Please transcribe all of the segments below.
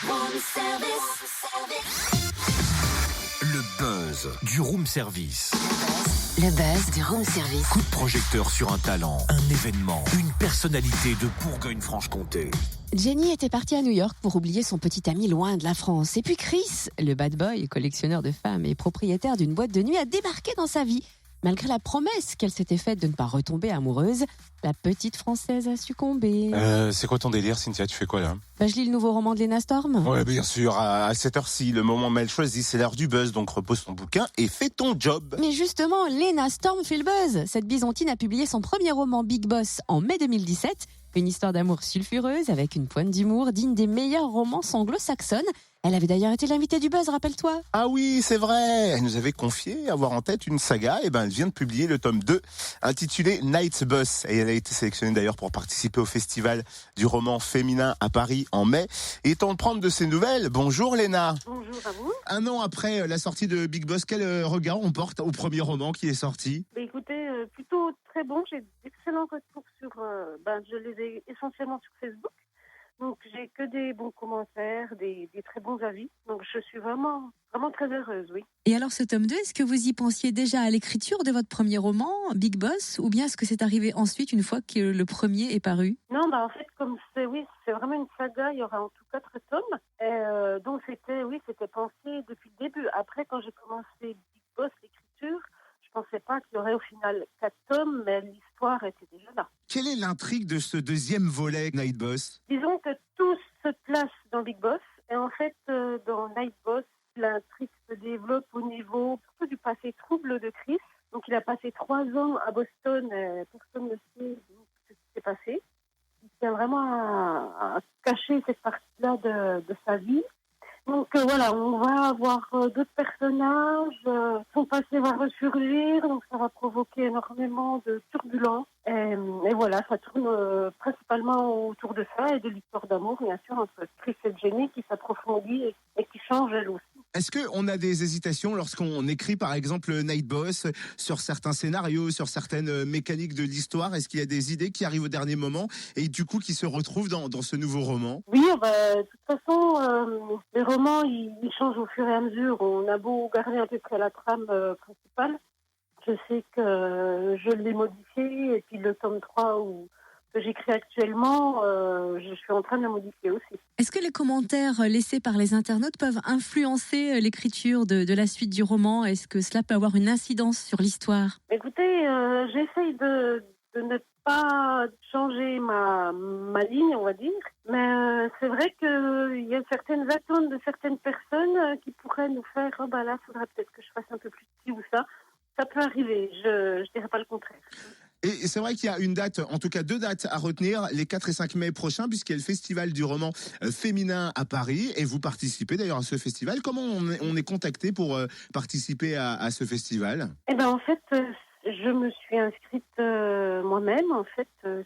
Room service. Le buzz du room service. Le buzz du room service. Coup de projecteur sur un talent, un événement, une personnalité de Bourgogne-Franche-Comté. Jenny était partie à New York pour oublier son petit ami loin de la France. Et puis Chris, le bad boy, collectionneur de femmes et propriétaire d'une boîte de nuit, a débarqué dans sa vie. Malgré la promesse qu'elle s'était faite de ne pas retomber amoureuse, la petite Française a succombé. C'est quoi ton délire, Cynthia? Tu fais quoi là? Je lis le nouveau roman de Lena Storm. Ouais, bien sûr, à cette heure-ci, le moment mal choisi, c'est l'heure du buzz, donc repose ton bouquin et fais ton job. Mais justement, Lena Storm fait le buzz. Cette byzantine a publié son premier roman Big Boss en mai 2017. Une histoire d'amour sulfureuse avec une pointe d'humour digne des meilleures romances anglo-saxonnes. Elle avait d'ailleurs été l'invitée du buzz, rappelle-toi. Ah oui, c'est vrai. Elle nous avait confié avoir en tête une saga. Et elle vient de publier le tome 2, intitulé Night Boss. Et elle a été sélectionnée d'ailleurs pour participer au festival du roman féminin à Paris en mai. Et temps de prendre de ses nouvelles. Bonjour Léna. Bonjour à vous. Un an après la sortie de Big Boss, quel regard on porte au premier roman qui est sorti? Écoutez, plutôt très bon. J'ai d'excellents retours sur... je les ai essentiellement sur Facebook. Donc, j'ai que des bons commentaires, des très bons avis. Donc, je suis vraiment très heureuse, oui. Et alors, ce tome 2, est-ce que vous y pensiez déjà à l'écriture de votre premier roman, Big Boss, ou bien est-ce que c'est arrivé ensuite, une fois que le premier est paru? Non, en fait, comme c'est vraiment une saga, il y aura en tout 4 tomes. Et, donc, c'était pensé depuis le début. Après, quand j'ai commencé Big Boss, l'écriture, je pensais pas qu'il y aurait au final 4 tomes, mais l'histoire était déjà là. Quelle est l'intrigue de ce deuxième volet, Night Boss? Disons que tout se place dans Big Boss. Et en fait, dans Night Boss, l'intrigue se développe au niveau surtout du passé trouble de Chris. Donc, il a passé 3 ans à Boston. Personne ne sait ce qui s'est passé. Il tient vraiment à cacher cette partie-là de sa vie. Donc voilà, on va avoir d'autres personnages, son passé va ressurgir, donc ça va provoquer énormément de turbulences. Et voilà, ça tourne principalement autour de ça et de l'histoire d'amour, bien sûr, entre Chris et Jenny qui s'approfondit et qui change elle aussi. Est-ce qu'on a des hésitations lorsqu'on écrit par exemple Night Boss sur certains scénarios, sur certaines mécaniques de l'histoire? Est-ce qu'il y a des idées qui arrivent au dernier moment et du coup qui se retrouvent dans ce nouveau roman? Oui, de toute façon, les romans ils changent au fur et à mesure. On a beau garder à peu près la trame principale. Je sais que je l'ai modifié et puis le tome 3 que j'écris actuellement, je suis en train de le modifier aussi. Est-ce que les commentaires laissés par les internautes peuvent influencer l'écriture de la suite du roman? Est-ce que cela peut avoir une incidence sur l'histoire? Écoutez, j'essaye de ne pas changer ma ligne, on va dire. Mais c'est vrai qu'il y a certaines attentes de certaines personnes qui pourraient nous faire « là, il faudrait peut-être que je fasse un peu plus ci ou ça ». Ça peut arriver, je dirais pas le contraire. Et c'est vrai qu'il y a une date, en tout cas 2 dates à retenir, les 4 et 5 mai prochains, puisqu'il y a le festival du roman féminin à Paris, et vous participez d'ailleurs à ce festival. Comment on est contacté pour participer à ce festival? En fait, je me suis inscrite moi-même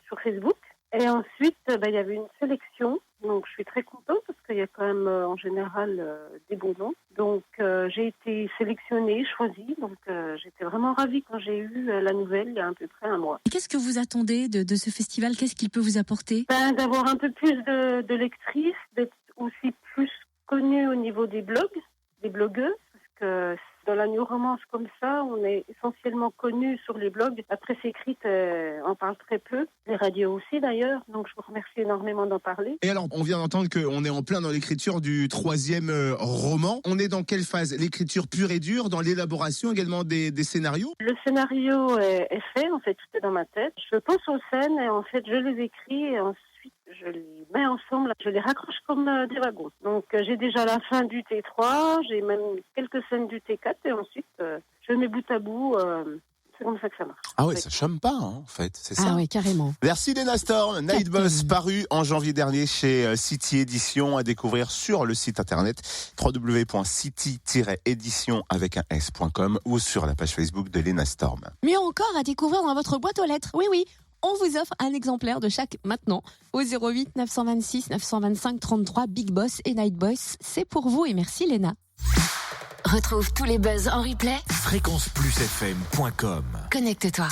sur Facebook. Et ensuite, il y avait une sélection. Donc, je suis très contente parce qu'il y a quand même, en général, des bons noms. Donc, j'ai été sélectionnée, choisie. Donc, j'étais vraiment ravie quand j'ai eu la nouvelle il y a à peu près un mois. Qu'est-ce que vous attendez de ce festival? Qu'est-ce qu'il peut vous apporter? D'avoir un peu plus de lectrices, d'être aussi plus connue au niveau des blogs, des blogueuses. Parce que dans la new romance comme ça, on est essentiellement connu sur les blogs. La presse écrite, on parle très peu. Les radios aussi d'ailleurs. Donc je vous remercie énormément d'en parler. Et alors, on vient d'entendre qu'on est en plein dans l'écriture du 3e roman. On est dans quelle phase? L'écriture pure et dure, dans l'élaboration également des scénarios? Le scénario est fait, en fait, tout est dans ma tête. Je pense aux scènes et en fait, je les écris et ensuite, je les mets ensemble, je les raccroche comme des wagons. Donc j'ai déjà la fin du T3, j'ai même quelques scènes du T4 et ensuite je mets bout à bout. C'est comme ça que ça marche. Ah ouais, ça chôme pas, en fait, c'est ça. Ah oui, carrément. Merci Lena Storm. Night Boss paru en janvier dernier chez City Édition, à découvrir sur le site internet www.city-édition avec un s.com ou sur la page Facebook de Lena Storm. Mieux encore, à découvrir dans votre boîte aux lettres. Oui, on vous offre un exemplaire de chaque maintenant au 08 926 925 33. Big Boss et Night Boss, c'est pour vous et merci Léna. Retrouve tous les buzz en replay. fréquenceplusfm.com. Connecte-toi.